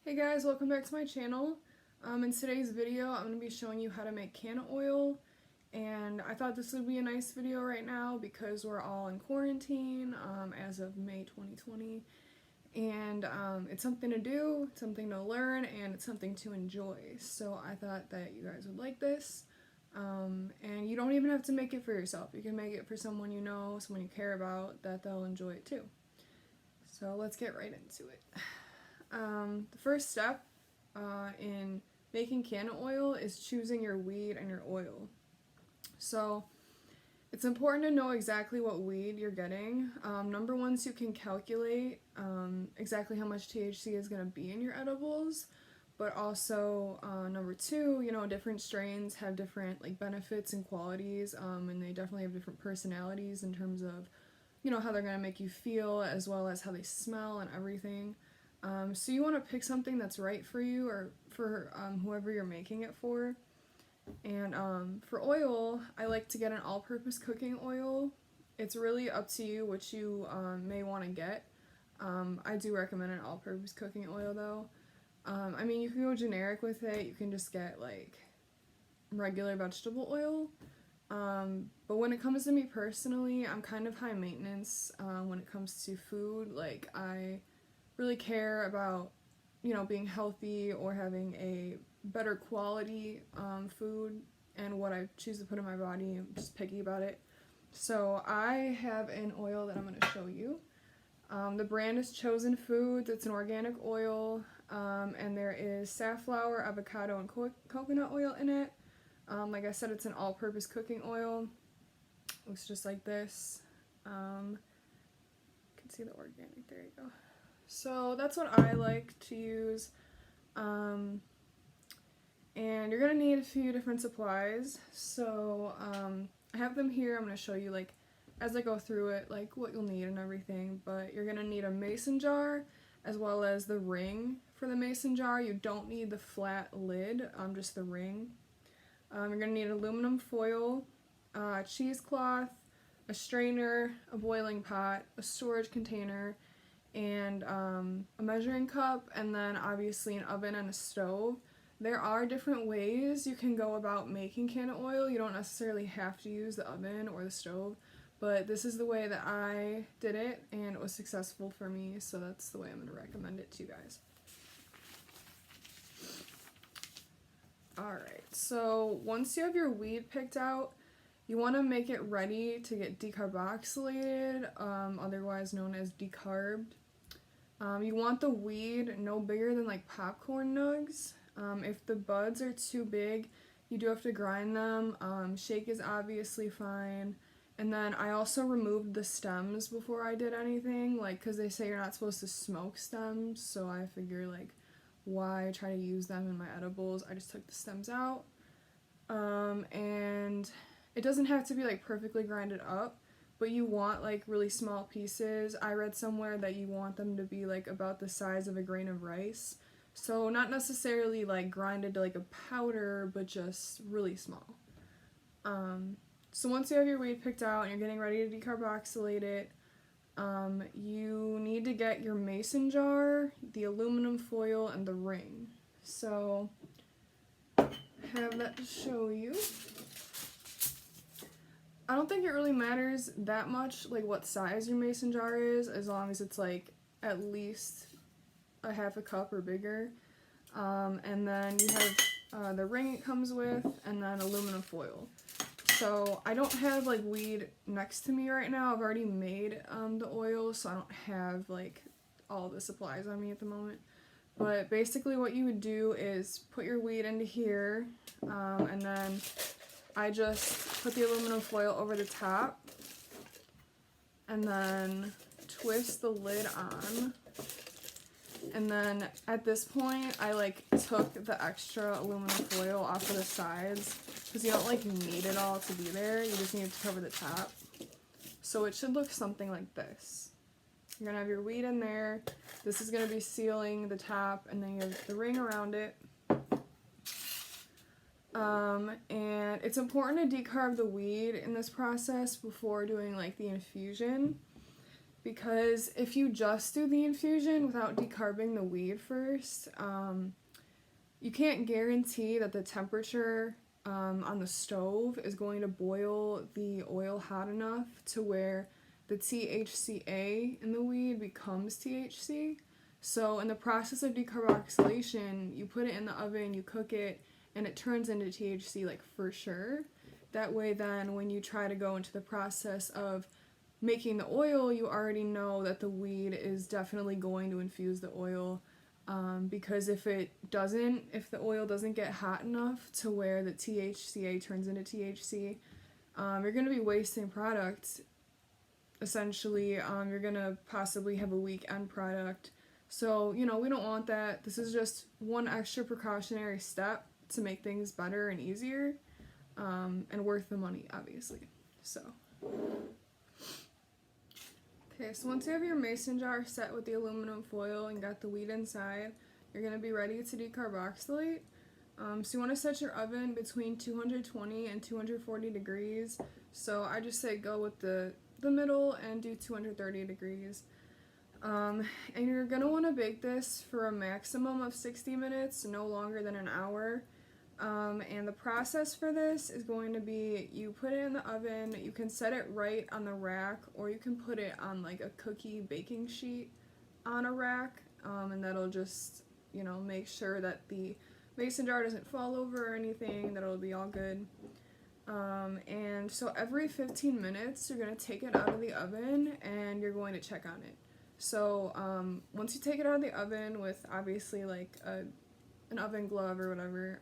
Hey guys, welcome back to my channel. In today's video, I'm going to be showing you how to make canna oil, and I thought this would be a nice video right now because we're all in quarantine as of May 2020, and it's something to do, it's something to learn, and it's something to enjoy. So I thought that you guys would like this, and you don't even have to make it for yourself. You can make it for someone you know, someone you care about, that they'll enjoy it too. So let's get right into it. The first step in making canna oil is choosing your weed and your oil. So it's important to know exactly what weed you're getting. Number one, so you can calculate exactly how much THC is going to be in your edibles. But also, number two, different strains have different benefits and qualities, and they definitely have different personalities in terms of, how they're going to make you feel as well as how they smell and everything. So you want to pick something that's right for you or for whoever you're making it for. And for oil, I like to get an all-purpose cooking oil. It's really up to you what you may want to get. I do recommend an all-purpose cooking oil though. I mean, you can go generic with it. You can just get regular vegetable oil. But when it comes to me personally, I'm kind of high maintenance when it comes to food. I really care about, being healthy or having a better quality food and what I choose to put in my body. I'm just picky about it. So I have an oil that I'm going to show you. The brand is Chosen Foods. It's an organic oil, and there is safflower, avocado, and coconut oil in it. Like I said, it's an all-purpose cooking oil. Looks just like this. You can see the organic. There you go. So that's what I like to use, and you're going to need a few different supplies. So I have them here. I'm going to show you as I go through it what you'll need and everything, but you're going to need a mason jar as well as the ring for the mason jar. You don't need the flat lid, just the ring. You're going to need aluminum foil, cheesecloth, a strainer, a boiling pot, a storage container, and a measuring cup, and then obviously an oven and a stove. There are different ways you can go about making canna oil. You don't necessarily have to use the oven or the stove, but this is the way that I did it, and it was successful for me, so that's the way I'm going to recommend it to you guys. Alright, so once you have your weed picked out, you want to make it ready to get decarboxylated, otherwise known as decarbed. You want the weed no bigger than popcorn nugs. If the buds are too big, you do have to grind them. Shake is obviously fine. And then I also removed the stems before I did anything, because they say you're not supposed to smoke stems, so I figure why try to use them in my edibles. I just took the stems out. And it doesn't have to be perfectly grinded up, but you want really small pieces. I read somewhere that you want them to be about the size of a grain of rice. So not necessarily grinded to a powder, but just really small. So once you have your weed picked out and you're getting ready to decarboxylate it, you need to get your mason jar, the aluminum foil, and the ring. So I have that to show you. I don't think it really matters that much what size your mason jar is, as long as it's at least a half a cup or bigger. And then you have the ring it comes with, and then aluminum foil. So I don't have weed next to me right now. I've already made the oil, so I don't have all the supplies on me at the moment. But basically what you would do is put your weed into here, and then I just put the aluminum foil over the top and then twist the lid on. And then at this point, I took the extra aluminum foil off of the sides because you don't need it all to be there. You just need it to cover the top. So it should look something like this. You're going to have your weed in there. This is going to be sealing the top, and then you have the ring around it. And it's important to decarb the weed in this process before doing the infusion. because if you just do the infusion without decarbing the weed first, you can't guarantee that the temperature on the stove is going to boil the oil hot enough to where the THCA in the weed becomes THC. So in the process of decarboxylation, you put it in the oven, you cook it, and it turns into THC, like, for sure. That way then when you try to go into the process of making the oil, you already know that the weed is definitely going to infuse the oil. Because if the oil doesn't get hot enough to where the THCA turns into THC, you're going to be wasting product. Essentially, you're going to possibly have a weak end product. So, we don't want that. This is just one extra precautionary step to make things better and easier, and worth the money, obviously. So, okay, so once you have your mason jar set with the aluminum foil and got the weed inside, you're going to be ready to decarboxylate. So you want to set your oven between 220 and 240 degrees. So I just say go with the middle and do 230 degrees. And you're going to want to bake this for a maximum of 60 minutes, no longer than an hour. And the process for this is going to be, you put it in the oven, you can set it right on the rack, or you can put it on like a cookie baking sheet on a rack, and that'll just, make sure that the mason jar doesn't fall over or anything, that'll be all good. And so every 15 minutes, you're going to take it out of the oven and you're going to check on it. So once you take it out of the oven with obviously like an oven glove or whatever,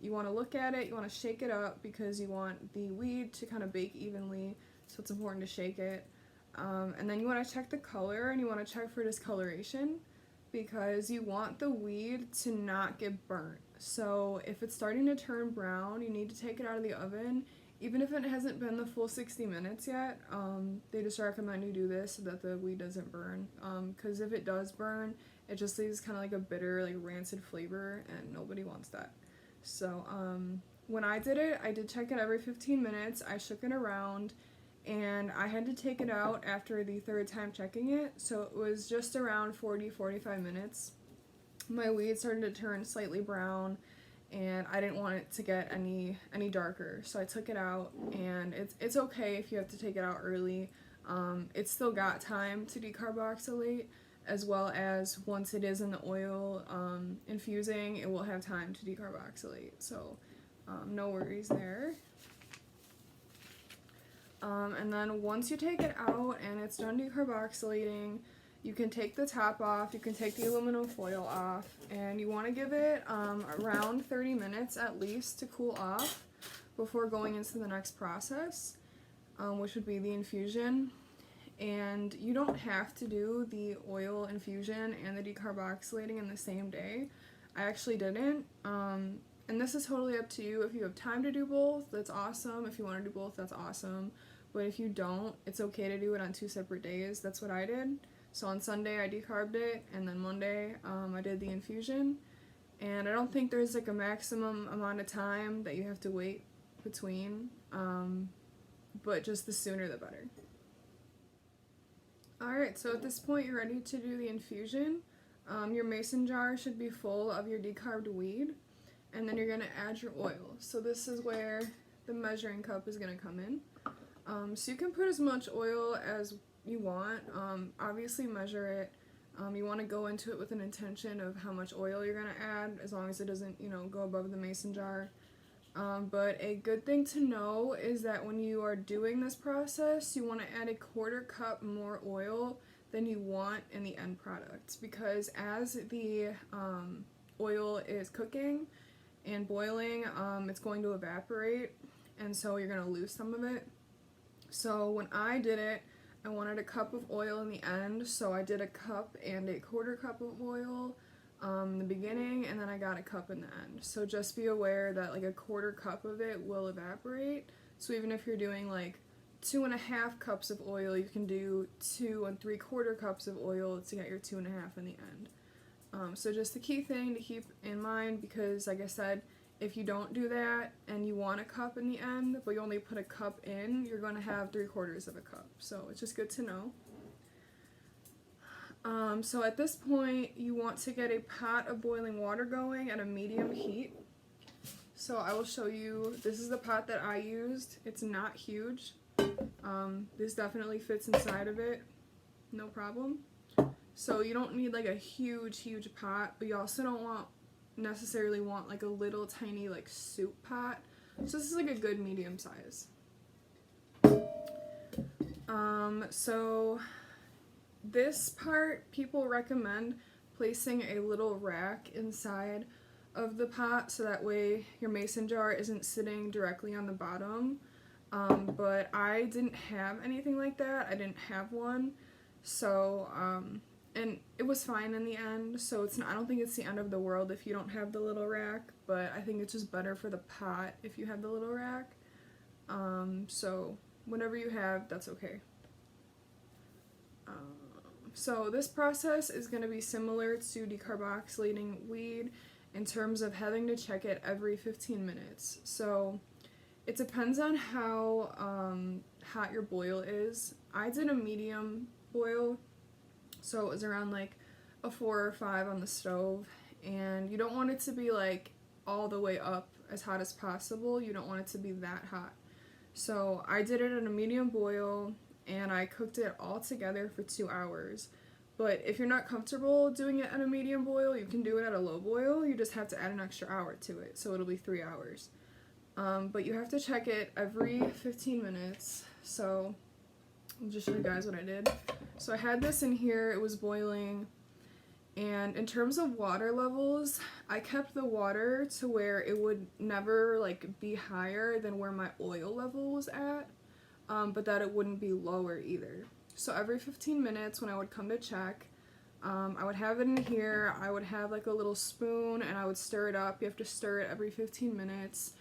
you want to look at it, you want to shake it up because you want the weed to kind of bake evenly, so it's important to shake it. And then you want to check the color, and you want to check for discoloration because you want the weed to not get burnt. So if it's starting to turn brown, you need to take it out of the oven. Even if it hasn't been the full 60 minutes yet, they just recommend you do this so that the weed doesn't burn. Because if it does burn, it just leaves kind of like a bitter, like rancid flavor, and nobody wants that. So when I did it, I did check it every 15 minutes. I shook it around, and I had to take it out after the third time checking it. So it was just around 40-45 minutes. My weed started to turn slightly brown, and I didn't want it to get any darker, so I took it out. And it's okay if you have to take it out early. It's still got time to decarboxylate, as well as once it is in the oil infusing, it will have time to decarboxylate, so no worries there. And then once you take it out and it's done decarboxylating, you can take the top off, you can take the aluminum foil off, and you want to give it around 30 minutes at least to cool off before going into the next process, which would be the infusion. And you don't have to do the oil infusion and the decarboxylating in the same day. I actually didn't, and this is totally up to you. If you have time to do both, that's awesome. If you want to do both, that's awesome. But if you don't, it's okay to do it on 2 separate days. That's what I did. So on Sunday I decarbed it, and then Monday I did the infusion. And I don't think there's like a maximum amount of time that you have to wait between, but just the sooner the better. Alright, so at this point you're ready to do the infusion. Your mason jar should be full of your decarbed weed, and then you're going to add your oil. So this is where the measuring cup is going to come in. So you can put as much oil as you want. Obviously measure it. You want to go into it with an intention of how much oil you're going to add, as long as it doesn't, go above the mason jar. But a good thing to know is that when you are doing this process, you want to add a 1/4 cup more oil than you want in the end product, because as the oil is cooking and boiling, it's going to evaporate, and so you're going to lose some of it. So when I did it, I wanted a cup of oil in the end, so I did a cup and a 1/4 cup of oil in the beginning, and then I got a cup in the end. So just be aware that like a 1/4 cup of it will evaporate. So even if you're doing like 2.5 cups of oil, you can do 2 3/4 cups of oil to get your 2.5 in the end. So just the key thing to keep in mind, because like I said, if you don't do that and you want a cup in the end, but you only put a cup in, you're going to have 3/4 of a cup. So it's just good to know. So at this point, you want to get a pot of boiling water going at a medium heat. So I will show you, this is the pot that I used. It's not huge. This definitely fits inside of it, no problem. So you don't need like a huge pot, but you also don't necessarily want like a little tiny like soup pot. So this is like a good medium size. So this part, people recommend placing a little rack inside of the pot so that way your mason jar isn't sitting directly on the bottom. But I didn't have anything like that. I didn't have one. So, and it was fine in the end. So it's not, I don't think it's the end of the world if you don't have the little rack, but I think it's just better for the pot if you have the little rack. So whatever you have, that's okay. So this process is going to be similar to decarboxylating weed in terms of having to check it every 15 minutes. So it depends on how hot your boil is. I did a medium boil, so it was around like a 4 or 5 on the stove, and you don't want it to be like all the way up as hot as possible. You don't want it to be that hot. So I did it at a medium boil, and I cooked it all together for 2 hours. But if you're not comfortable doing it at a medium boil, you can do it at a low boil. You just have to add an extra hour to it, so it'll be 3 hours. But you have to check it every 15 minutes. So I'll just show you guys what I did. So I had this in here, it was boiling, and in terms of water levels, I kept the water to where it would never like be higher than where my oil level was at. But that it wouldn't be lower either. So every 15 minutes when I would come to check, I would have it in here, I would have like a little spoon and I would stir it up. You have to stir it every 15 minutes.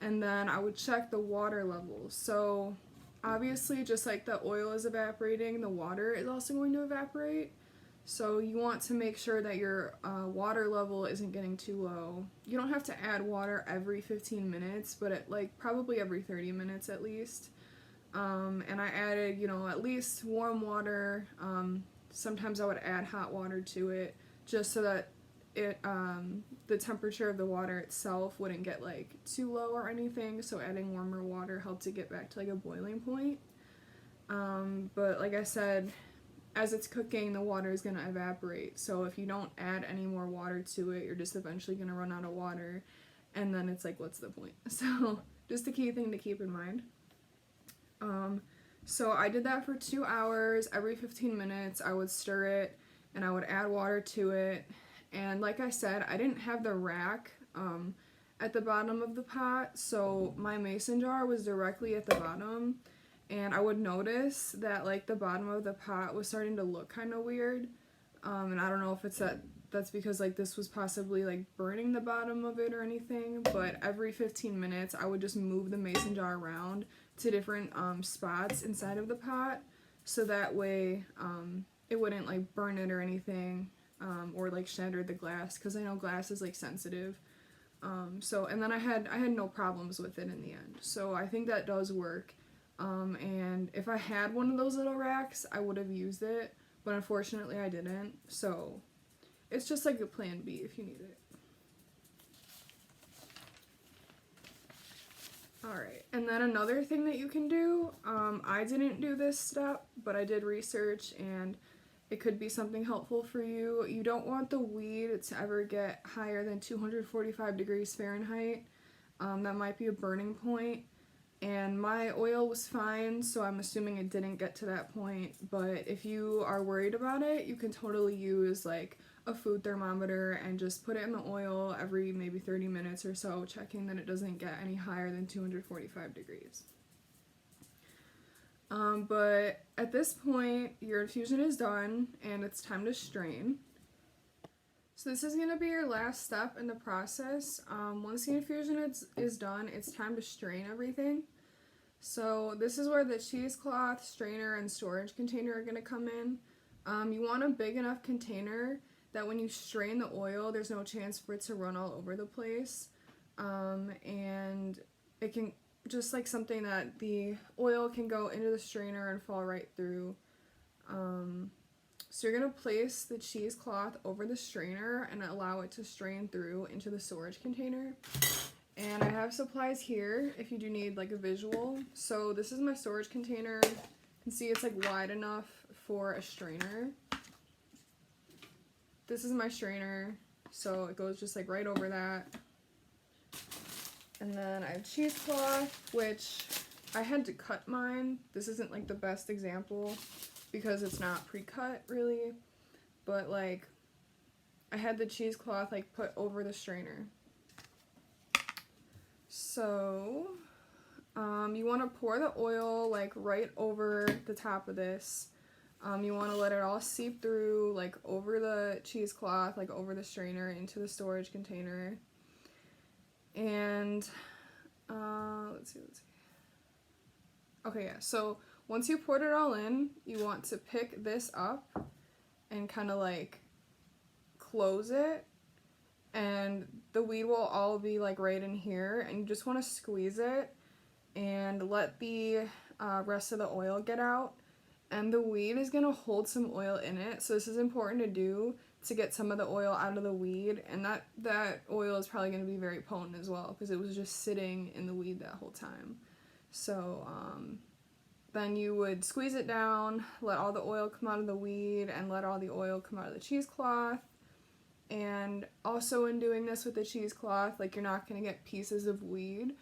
And then I would check the water levels. So obviously just like the oil is evaporating, the water is also going to evaporate. So you want to make sure that your water level isn't getting too low. You don't have to add water every 15 minutes, but like probably every 30 minutes at least. And I added, you know, at least warm water. Sometimes I would add hot water to it just so that it, the temperature of the water itself wouldn't get like too low or anything. So adding warmer water helped it get back to like a boiling point. But like I said, as it's cooking, the water is going to evaporate. So if you don't add any more water to it, you're just eventually going to run out of water. And then it's like, what's the point? So just a key thing to keep in mind. So I did that for 2 hours. Every 15 minutes I would stir it and I would add water to it. And like I said, I didn't have the rack at the bottom of the pot, so my mason jar was directly at the bottom, and I would notice that like the bottom of the pot was starting to look kind of weird. And I don't know if it's that's because like this was possibly like burning the bottom of it or anything, but every 15 minutes I would just move the mason jar around to different spots inside of the pot, so that way it wouldn't like burn it or anything, or like shatter the glass, because I know glass is like sensitive. So and then I had no problems with it in the end, so I think that does work. And if I had one of those little racks, I would have used it, but unfortunately I didn't, so it's just like a plan B if you need it. Alright, and then another thing that you can do, I didn't do this step, but I did research and it could be something helpful for you. You don't want the weed to ever get higher than 245 degrees Fahrenheit. That might be a burning point. And my oil was fine, so I'm assuming it didn't get to that point. But if you are worried about it, you can totally use like a food thermometer and just put it in the oil every maybe 30 minutes or so, checking that it doesn't get any higher than 245 degrees. But at this point, your infusion is done and it's time to strain. So this is going to be your last step in the process. Once the infusion is done, it's time to strain everything. So this is where the cheesecloth, strainer, and storage container are going to come in. You want a big enough container that when you strain the oil, there's no chance for it to run all over the place. And it can, just like something that the oil can go into the strainer and fall right through. So you're going to place the cheesecloth over the strainer and allow it to strain through into the storage container. And I have supplies here if you do need like a visual. So this is my storage container. You can see it's like wide enough for a strainer. This is my strainer, so it goes just like right over that. And then I have cheesecloth, which I had to cut mine. This isn't like the best example because it's not pre-cut really, but like I had the cheesecloth like put over the strainer. So you want to pour the oil like right over the top of this. You want to let it all seep through like over the cheesecloth, like over the strainer into the storage container. And let's see. Okay, yeah, so once you poured it all in, you want to pick this up and kind of like close it, and the weed will all be like right in here, and you just want to squeeze it and let the rest of the oil get out. And the weed is going to hold some oil in it, so this is important to do to get some of the oil out of the weed, and that oil is probably going to be very potent as well because it was just sitting in the weed that whole time. So then you would squeeze it down, let all the oil come out of the weed, and let all the oil come out of the cheesecloth. And also in doing this with the cheesecloth, like you're not going to get pieces of weed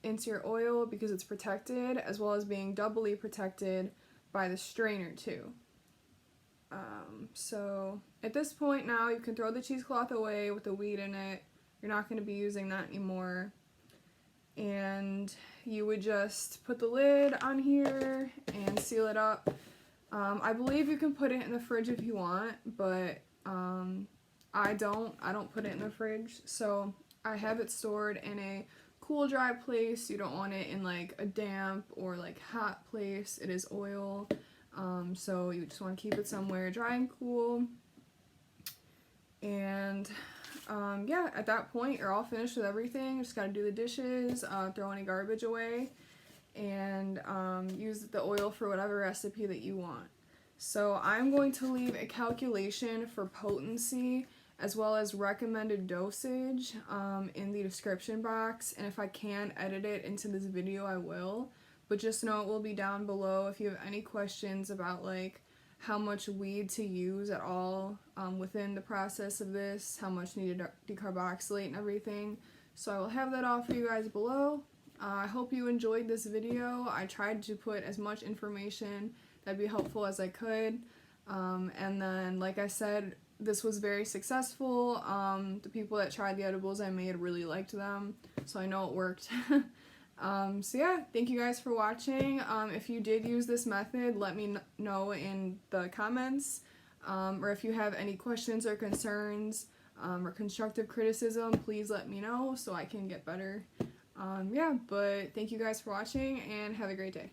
into your oil because it's protected, as well as being doubly protected by the strainer too. So at this point now you can throw the cheesecloth away with the weed in it. You're not going to be using that anymore. And you would just put the lid on here and seal it up. I believe you can put it in the fridge if you want, but I don't put it in the fridge. So I have it stored in a cool, dry place. You don't want it in like a damp or like hot place. It is oil, so you just want to keep it somewhere dry and cool. And yeah, at that point you're all finished with everything. You just got to do the dishes, throw any garbage away, and use the oil for whatever recipe that you want. So I'm going to leave a calculation for potency as well as recommended dosage in the description box, and if I can edit it into this video I will, but just know it will be down below if you have any questions about like how much weed to use at all within the process of this, how much need to decarboxylate and everything. So I will have that all for you guys below. I hope you enjoyed this video. I tried to put as much information that'd be helpful as I could, and then like I said, this was very successful. The people that tried the edibles I made really liked them, so I know it worked. So yeah, thank you guys for watching. If you did use this method, let me know in the comments, or if you have any questions or concerns or constructive criticism, please let me know so I can get better. Yeah, but thank you guys for watching and have a great day.